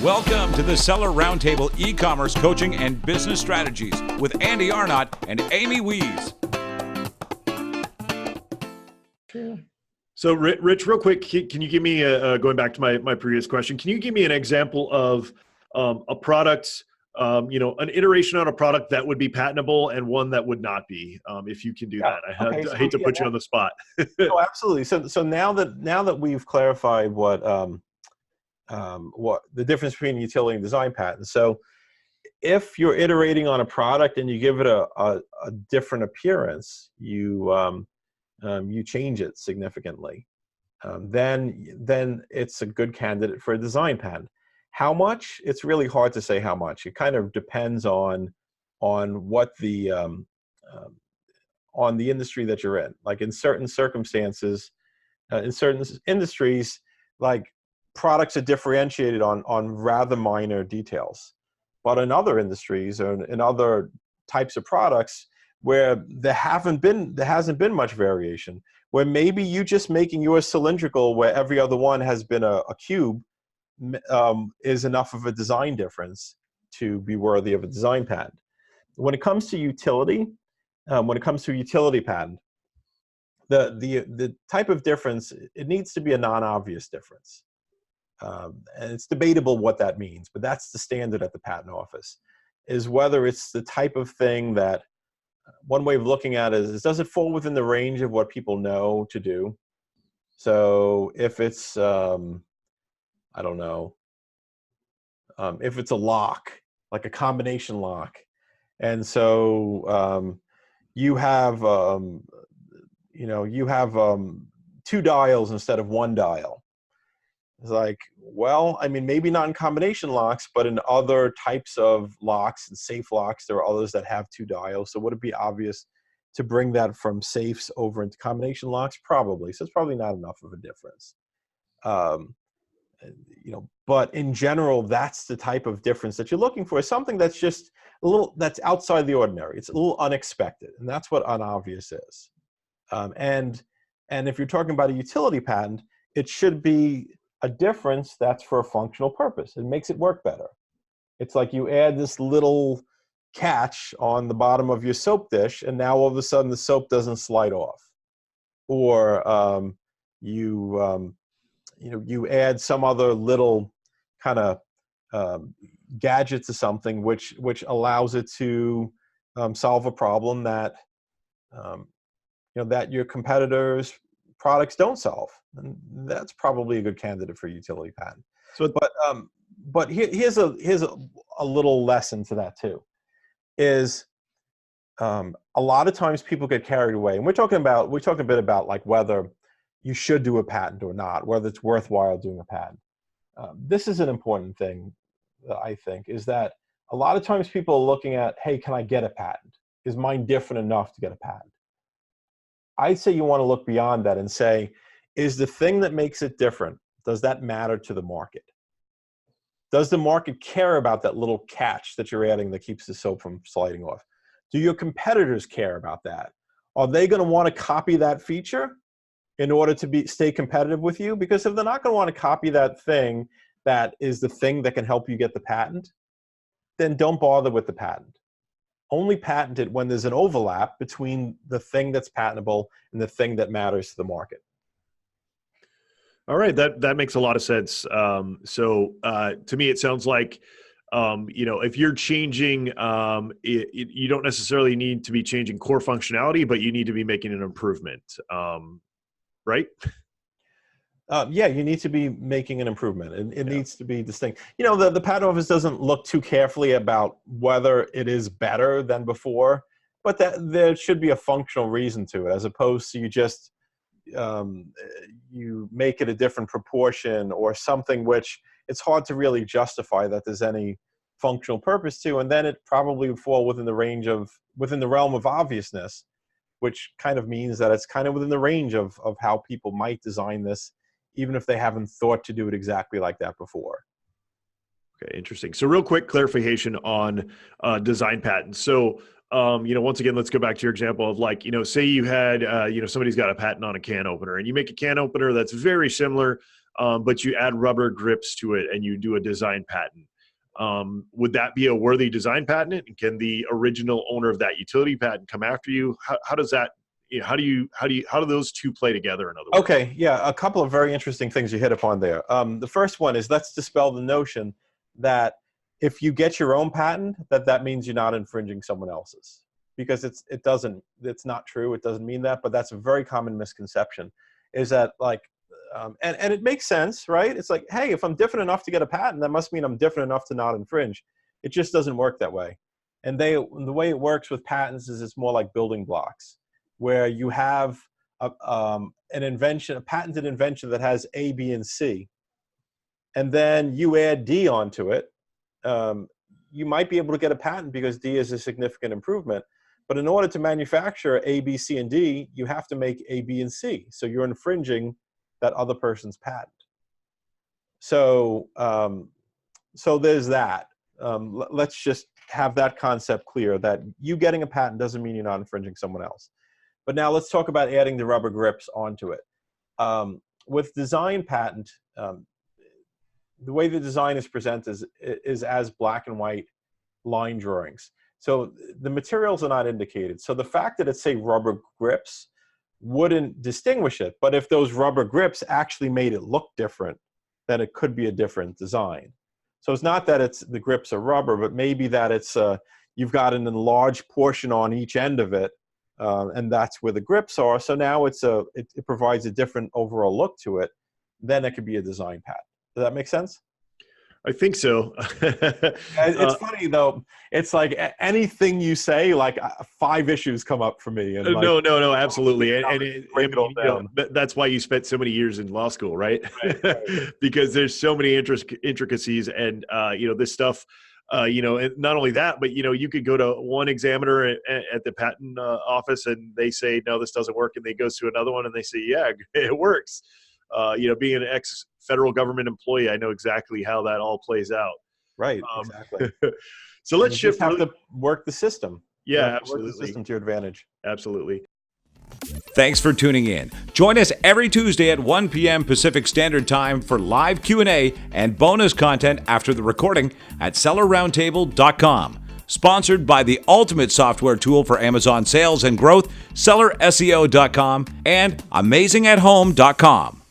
Welcome to the Seller Roundtable e-commerce coaching and business strategies with Andy Arnott and Amy Wees. So Rich, real quick, can you give me, going back to my previous question, can you give me an example of a product, an iteration on a product that would be patentable and one that would not be, if you can do that? I hate to put you on the spot. Oh, absolutely. So now that we've clarified what the difference between utility and design patents. So if you're iterating on a product and you give it a different appearance, you change it significantly, then it's a good candidate for a design patent. How much? It's really hard to say how much. It kind of depends on what the on the industry that you're in. Like in certain circumstances, in certain industries, like products are differentiated on rather minor details. But in other industries or in other types of products where there hasn't been much variation, where maybe you just making yours cylindrical where every other one has been a cube, is enough of a design difference to be worthy of a design patent. When it comes to utility, when it comes to a utility patent, the type of difference, it needs to be a non-obvious difference. And it's debatable what that means, but that's the standard at the patent office, is whether it's the type of thing that, one way of looking at it is does it fall within the range of what people know to do? So if it's, I don't know, if it's a lock, like a combination lock, and so you have, two dials instead of one dial. It's like, well, I mean, maybe not in combination locks, but in other types of locks and safe locks, there are others that have two dials. So would it be obvious to bring that from safes over into combination locks? Probably. So it's probably not enough of a difference. But in general, that's the type of difference that you're looking for, is something that's just a little, that's outside the ordinary. It's a little unexpected, and that's what unobvious is. And if you're talking about a utility patent, it should be a difference that's for a functional purpose. It makes it work better. It's like you add this little catch on the bottom of your soap dish, and now all of a sudden the soap doesn't slide off. Or you add some other little kind of gadget to something which allows it to solve a problem that that your competitors' products don't solve, and that's probably a good candidate for a utility patent. So, but here's a little lesson to that too, is a lot of times people get carried away, and we're talking a bit about like whether you should do a patent or not, whether it's worthwhile doing a patent. This is an important thing, I think, is that a lot of times people are looking at, hey, can I get a patent? Is mine different enough to get a patent? I'd say you want to look beyond that and say, is the thing that makes it different, does that matter to the market? Does the market care about that little catch that you're adding that keeps the soap from sliding off? Do your competitors care about that? Are they going to want to copy that feature in order to stay competitive with you? Because if they're not going to want to copy that thing that is the thing that can help you get the patent, then don't bother with the patent. Only patent it when there's an overlap between the thing that's patentable and the thing that matters to the market. All right, that makes a lot of sense. So to me, it sounds like, if you're changing, you don't necessarily need to be changing core functionality, but you need to be making an improvement, right? Yeah, you need to be making an improvement, and it needs to be distinct. The patent office doesn't look too carefully about whether it is better than before, but that there should be a functional reason to it, as opposed to you just you make it a different proportion or something which it's hard to really justify that there's any functional purpose to, and then it probably would fall within the realm of obviousness, which kind of means that it's kind of within the range of how people might design this, even if they haven't thought to do it exactly like that before. Okay, interesting. So real quick clarification on design patents. So, once again, let's go back to your example of like, say you had, somebody's got a patent on a can opener, and you make a can opener that's very similar but you add rubber grips to it and you do a design patent. Would that be a worthy design patent? And can the original owner of that utility patent come after you? How does that, how do those two play together, in other words? Okay, yeah, a couple of very interesting things you hit upon there. The first one is, let's dispel the notion that if you get your own patent, that means you're not infringing someone else's, because it's not true. It doesn't mean that, but that's a very common misconception, is that like, and it makes sense, right? It's like, hey, if I'm different enough to get a patent, that must mean I'm different enough to not infringe. It just doesn't work that way. And the way it works with patents is it's more like building blocks, where you have an invention, a patented invention that has A, B, and C, and then you add D onto it. You might be able to get a patent because D is a significant improvement. But in order to manufacture A, B, C, and D, you have to make A, B, and C. So you're infringing that other person's patent. So, so there's that. Let's just have that concept clear, that you getting a patent doesn't mean you're not infringing someone else. But now let's talk about adding the rubber grips onto it. With design patent, the way the design is presented is as black and white line drawings. So the materials are not indicated. So the fact that it's, say, rubber grips wouldn't distinguish it. But if those rubber grips actually made it look different, then it could be a different design. So it's not that the grips are rubber, but maybe that it's you've got an enlarged portion on each end of it, and that's where the grips are. So now it provides a different overall look to it. Then it could be a design patent. Does that make sense? I think so. It's funny though. It's like anything you say, like 5 issues come up for me. And like, no, absolutely. And that's why you spent so many years in law school, right? Right. Because there's so many intricacies, and this stuff. And not only that, but you could go to one examiner at the patent office, and they say no, this doesn't work, and they go to another one, and they say yeah, it works. Being an ex-federal government employee, I know exactly how that all plays out. Right, exactly. So let's shift. You have to work the system. Yeah, absolutely. Work the system to your advantage. Absolutely. Thanks for tuning in. Join us every Tuesday at 1 p.m. Pacific Standard Time for live Q&A and bonus content after the recording at SellerRoundtable.com. Sponsored by the ultimate software tool for Amazon sales and growth, SellerSEO.com and AmazingAtHome.com.